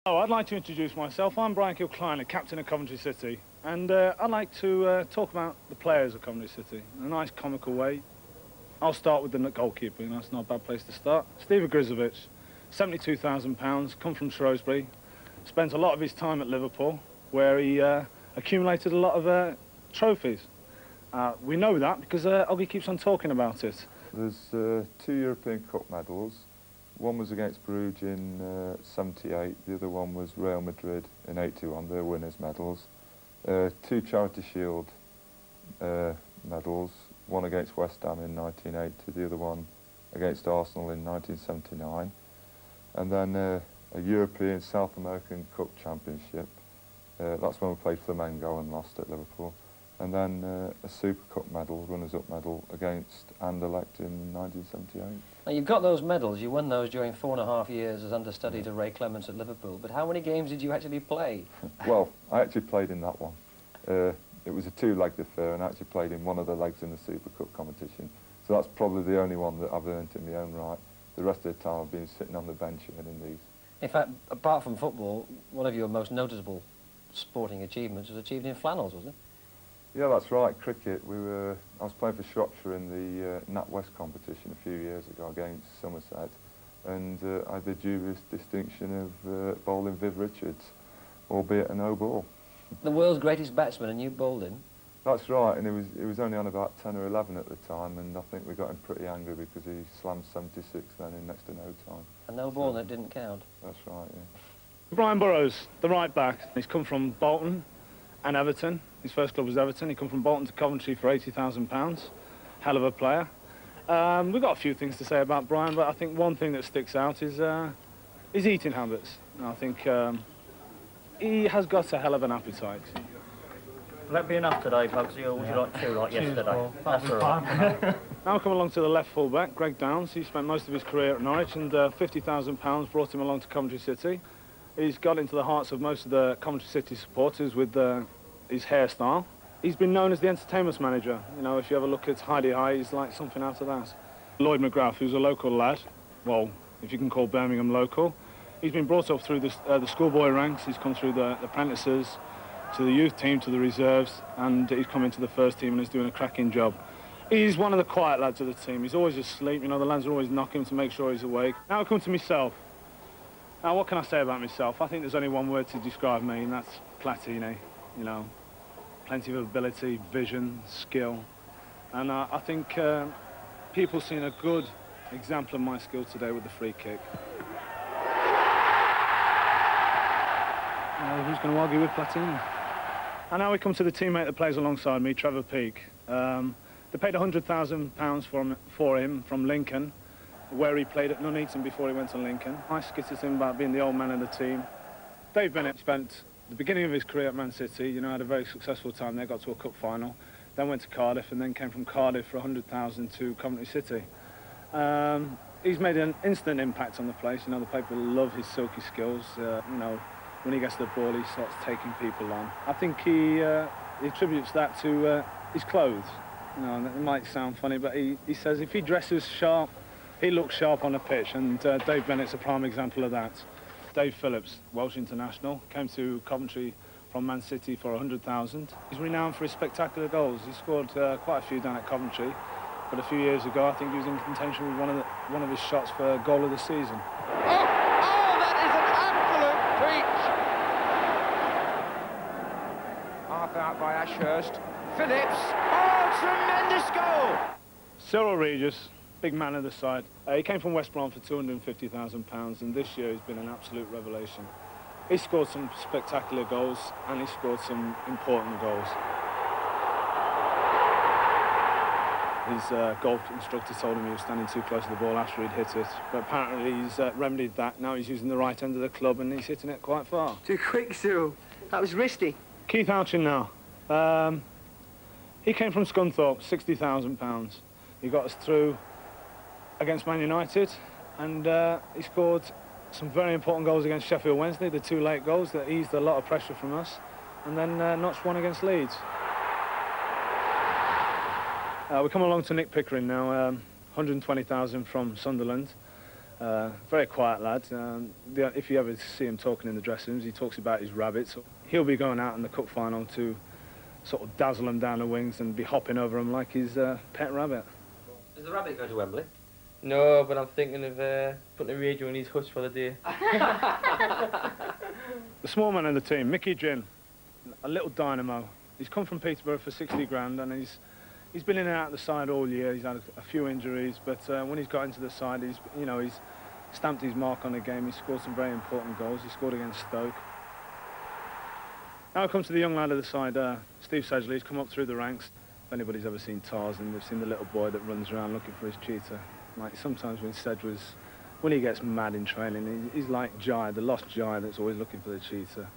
Oh, I'd like to introduce myself. I'm Brian Kilcline, a captain of Coventry City, and I'd like to talk about the players of Coventry City in a nice comical way. I'll start with the goalkeeper, and that's not a bad place to start. Steve Grizovic, £72,000, come from Shrewsbury, spent a lot of his time at Liverpool, where he accumulated a lot of trophies. We know that because Oggy keeps on talking about it. There's 2 European Cup medals. One was against Bruges in 78, the other one was Real Madrid in 81, their winners' medals. 2 Charity Shield medals, one against West Ham in 1980, the other one against Arsenal in 1979. And then a European South American Cup Championship. That's when we played Flamengo and lost at Liverpool. And then a Super Cup medal, runners-up medal, against Anderlecht in 1978. Now, you've got those medals. You won those during 4.5 years as understudy to Ray Clements at Liverpool. But how many games did you actually play? Well, I actually played in that one. It was a 2-legged affair, and I actually played in one of the legs in the Super Cup competition. So that's probably the only one that I've earned in my own right. The rest of the time I've been sitting on the bench earning these. In fact, apart from football, one of your most noticeable sporting achievements was achieved in flannels, wasn't it? Yeah, that's right, cricket. I was playing for Shropshire in the NatWest competition a few years ago against Somerset, and I had the dubious distinction of bowling Viv Richards, albeit a no ball. The world's greatest batsman, and you bowled him? That's right, and it was only on about 10 or 11 at the time, and I think we got him pretty angry because he slammed 76 then in next to no time. A no ball that didn't count? That's right, yeah. Brian Burrows, the right back. He's come from Bolton and Everton. His first club was Everton. He come from Bolton to Coventry for £80,000. Hell of a player. We've got a few things to say about Brian, but I think one thing that sticks out is his eating habits. I think he has got a hell of an appetite. Will that be enough today, Bugsy, or would you like 2 like yesterday? That's all right. Now we come along to the left full-back, Greg Downs. He spent most of his career at Norwich, and £50,000 brought him along to Coventry City. He's got into the hearts of most of the Coventry City supporters with his hairstyle. He's been known as the entertainment manager. You know, if you ever look at Heidi High, he's like something out of that. Lloyd McGrath, who's a local lad, well, if you can call Birmingham local, he's been brought up through the schoolboy ranks. He's come through the apprentices, to the youth team, to the reserves, and he's come into the first team and is doing a cracking job. He's one of the quiet lads of the team. He's always asleep. You know, the lads are always knocking him to make sure he's awake. Now I come to myself. Now, what can I say about myself? I think there's only one word to describe me, and that's Platini. You know, plenty of ability, vision, skill. And I think people seen a good example of my skill today with the free kick. Who's going to argue with Platini? And now we come to the teammate that plays alongside me, Trevor Peake. They paid £100,000 for him from Lincoln, where he played at Nuneaton before he went to Lincoln. I skittered him about being the old man of the team. Dave Bennett spent the beginning of his career at Man City, you know, had a very successful time there, got to a cup final, then went to Cardiff, and then came from Cardiff for £100,000 to Coventry City. He's made an instant impact on the place. You know, the people love his silky skills. You know, when he gets the ball, he starts taking people on. I think he attributes that to his clothes. You know, it might sound funny, but he says if he dresses sharp, he looks sharp on the pitch, and Dave Bennett's a prime example of that. Dave Phillips, Welsh international, came to Coventry from Man City for £100,000. He's renowned for his spectacular goals. He scored quite a few down at Coventry, but a few years ago I think he was in contention with one of his shots for goal of the season. Oh, that is an absolute treat! Half out by Ashurst. Phillips, oh, tremendous goal! Cyril Regis, big man of the side. He came from West Brom for £250,000, and this year he's been an absolute revelation. He scored some spectacular goals, and he scored some important goals. His golf instructor told him he was standing too close to the ball after he'd hit it, but apparently he's remedied that. Now he's using the right end of the club, and he's hitting it quite far. Too quick, Cyril. That was risky. Keith Ouchin now. He came from Scunthorpe, £60,000. He got us through against Man United, and he scored some very important goals against Sheffield Wednesday, the 2 late goals that eased a lot of pressure from us, and then notched one against Leeds. We come along to Nick Pickering now, £120,000 from Sunderland. Very quiet lad. If you ever see him talking in the dressing rooms, he talks about his rabbits. He'll be going out in the cup final to sort of dazzle them down the wings and be hopping over them like his pet rabbit. Does the rabbit go to Wembley? No, but I'm thinking of putting a radio in his hutch for the day. The small man in the team, Mickey Gin, a little dynamo. He's come from Peterborough for 60 grand and he's been in and out of the side all year. He's had a few injuries, but when he's got into the side, he's stamped his mark on the game. He scored some very important goals. He scored against Stoke. Now it comes to the young lad of the side, Steve Sedgley. He's come up through the ranks. If anybody's ever seen Tarzan, they've seen the little boy that runs around looking for his cheetah. Like sometimes when he gets mad in training, he's like Jai, the lost Jai that's always looking for the cheetah.